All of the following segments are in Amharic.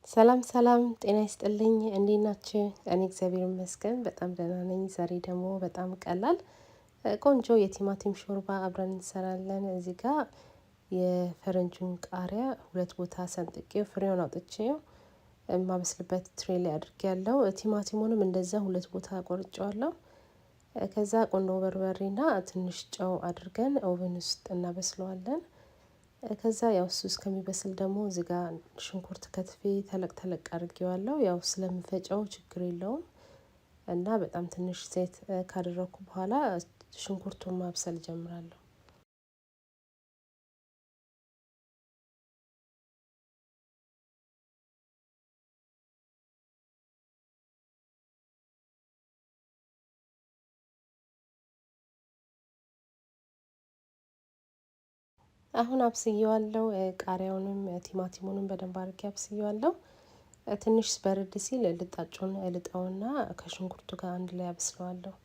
ሰላም ሰላም ጤና ይስጥልኝ እንዴት ናችሁ? እኔ እግዚአብሔር ይመስገን በጣም ደህና ነኝ። ዛሬ ደግሞ በጣም ቀላል ቆንጆ የቲማቲም ሾርባ አብረን እንሰራለን። እዚህ ጋር የፈረንጁን ቃሪያ ሁለት ቦታ ሰንጥቄው ፍሬውን አውጥቼው የማበስልበት ትሬ ላይ አድርጌያለሁ። ቲማቲሙንም እንደዛ ሁለት ቦታ ቆርጬዋለሁ። ከዛ ቁንዶ በርበሬና ትንሽ ጨው አድርገን ኦቨን ውስጥ እናበስለዋለን። ከዛ ያው እሱ እስከሚበስል ደግሞ እዚህ ጋር ሽንኩርት ከትፌ ተለቅ ተለቅ አድርጌዋለሁ ያው ስለምፈጨው ችግር የለውም። እና በጣም ትንሽ ዘይት ካደረኩ በኋላ ሽንኩርቱን ማብሰል እጀምራለሁ። አሁን አብስዬዋለሁ ቃሪያውንም ቲማቲሙንም በደንብ አድርጌ አብስዬዋለሁ። ትንሽ በረድ ሲል ልጣጩን እልጠውና ከሽንኩርቱ ጋር አንድ ላይ አበስለዋለሁ።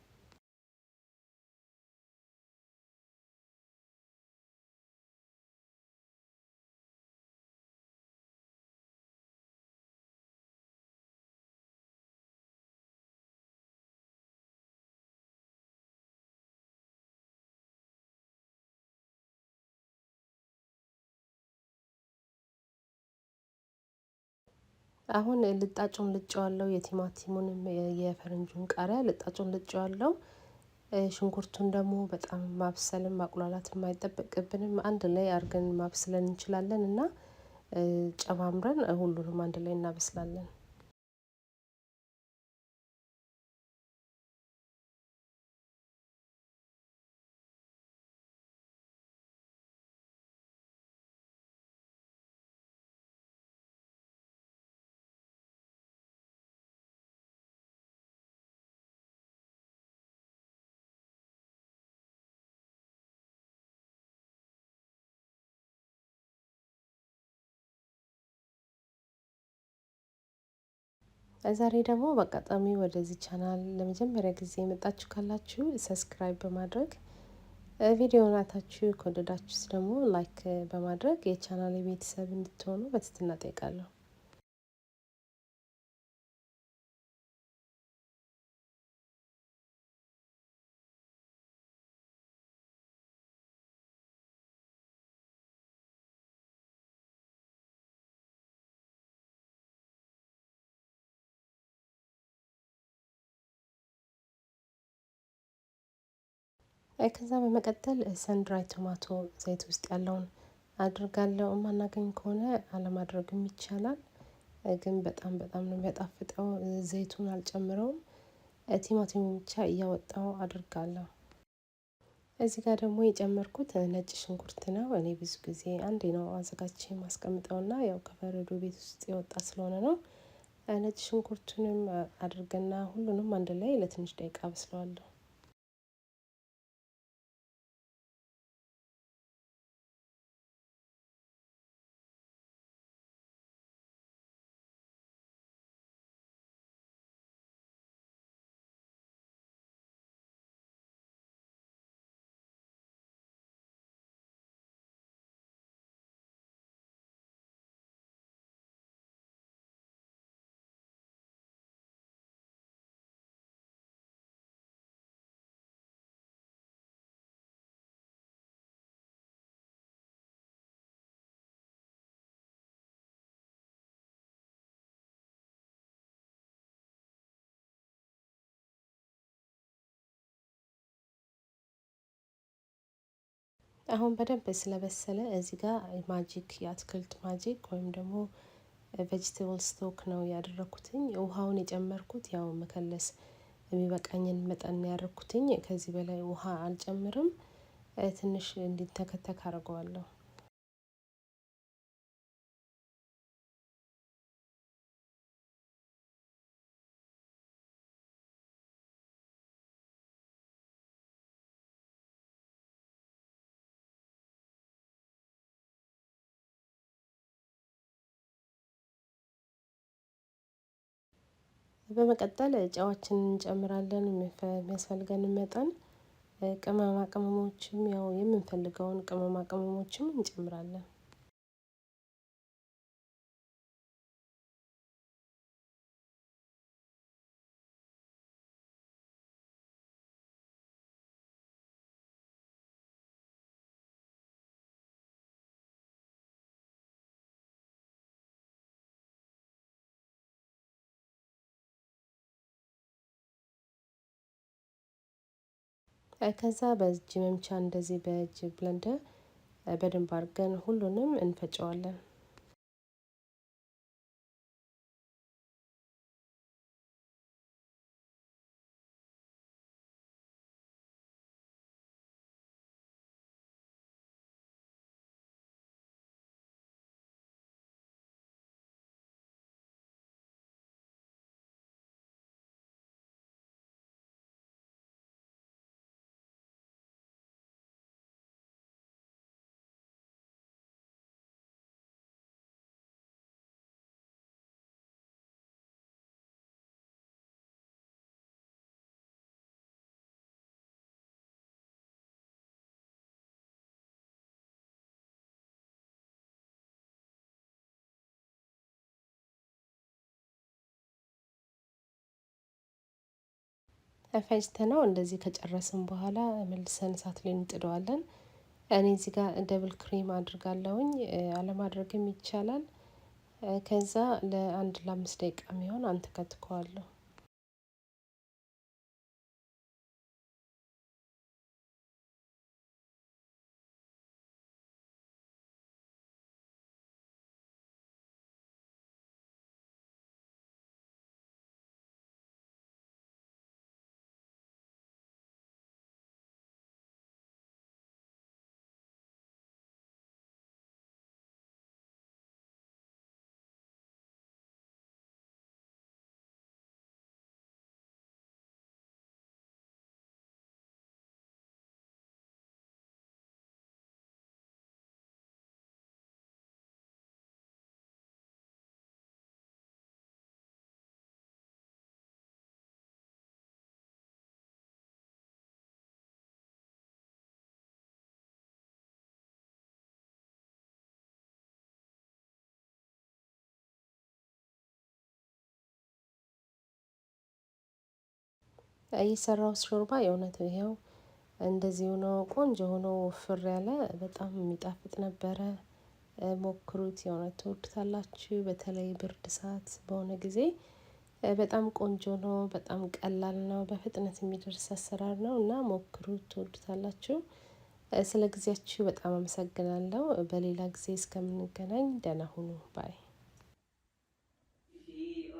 አሁን ልጣጩን ልጬዋለሁ የቲማቲሙንም የፈረንጁን ቃሪያ ልጣጩን ልጬዋለሁ። ሽንኩርቱን ደግሞ በጣም ማብሰልም ማቁላላትም አይጠበቅብንም አንድ ላይ አድርገን ማብስለን እንችላለን። እና ጨማምረን ሁሉንም አንድ ላይ እናበስላለን። ዛሬ ደግሞ በአጋጣሚ ወደዚህ ቻናል ለመጀመሪያ ጊዜ የመጣችሁ ካላችሁ ሰብስክራይብ በማድረግ ቪዲዮውን አይታችሁ ከወደዳችሁት ደግሞ ላይክ በማድረግ የቻናሌ ቤተሰብ እንድትሆኑ በትህትና እጠይቃለሁ። ከዛ በመቀጠል ሰንድራይ ቶማቶ ዘይት ውስጥ ያለውን አደርጋለሁ የማናገኝ ከሆነ አለማድረግም ይቻላል። ግን በጣም በጣም ነው የሚያጣፍጠው ዘይቱን አልጨምረውም። ቲማቲሙን ብቻ እያወጣሁ አደርጋለሁ። እዚህ ጋር ደግሞ የጨመርኩት ነጭ ሽንኩርት ነው። እኔ ብዙ ጊዜ አንዴ ነው አዘጋጅቼ የማስቀምጠውና ያው ከበረዶ ቤት ውስጥ የወጣ ስለሆነ ነው። ነጭ ሽንኩርቱንም አድርገና ሁሉንም አንድ ላይ ለትንሽ ደቂቃ አበስለዋለሁ። አሁን በደንብ ስለበሰለ እዚህ ጋር ማጂክ የአትክልት ማጂክ ወይም ደግሞ ቬጂቴብል ስቶክ ነው ያደረኩትኝ ውሃውን የጨመርኩት ያው መከለስ የሚበቃኝን መጠን ያደረኩትኝ ከዚህ በላይ ውሃ አልጨምርም። ትንሽ እንዲንተከተክ አደርገዋለሁ። በመቀጠል ጨዋችንን እንጨምራለን የሚያስፈልገንን መጠን ቅመማ ቅመሞችም ያው የምንፈልገውን ቅመማ ቅመሞችም እንጨምራለን። ከዛ በእጅ መምቻ እንደዚህ በእጅ ብለንደር በደንብ አድርገን ሁሉንም እንፈጨዋለን። ፈጭተነው እንደዚህ ከጨረስን በኋላ መልሰን እሳት ላይ እንጥደዋለን። እኔ እዚህ ጋር ደብል ክሬም አድርጋለሁኝ አለማድረግም ይቻላል። ከዛ ለ1 ለ5 ደቂቃ የሚሆን አንተከትከዋለሁ። የሰራሁት ሾርባ የእውነት ይኸው እንደዚህ ሆኖ ቆንጆ ሆኖ ወፍር ያለ በጣም የሚጣፍጥ ነበረ። ሞክሩት የእውነት ትወዱታላችሁ። በተለይ ብርድ ሰዓት በሆነ ጊዜ በጣም ቆንጆ ነው። በጣም ቀላል ነው። በፍጥነት የሚደርስ አሰራር ነው እና ሞክሩት ትወዱታላችሁ። ስለ ጊዜያችሁ በጣም አመሰግናለሁ። በሌላ ጊዜ እስከምንገናኝ ደህና ሁኑ ባይ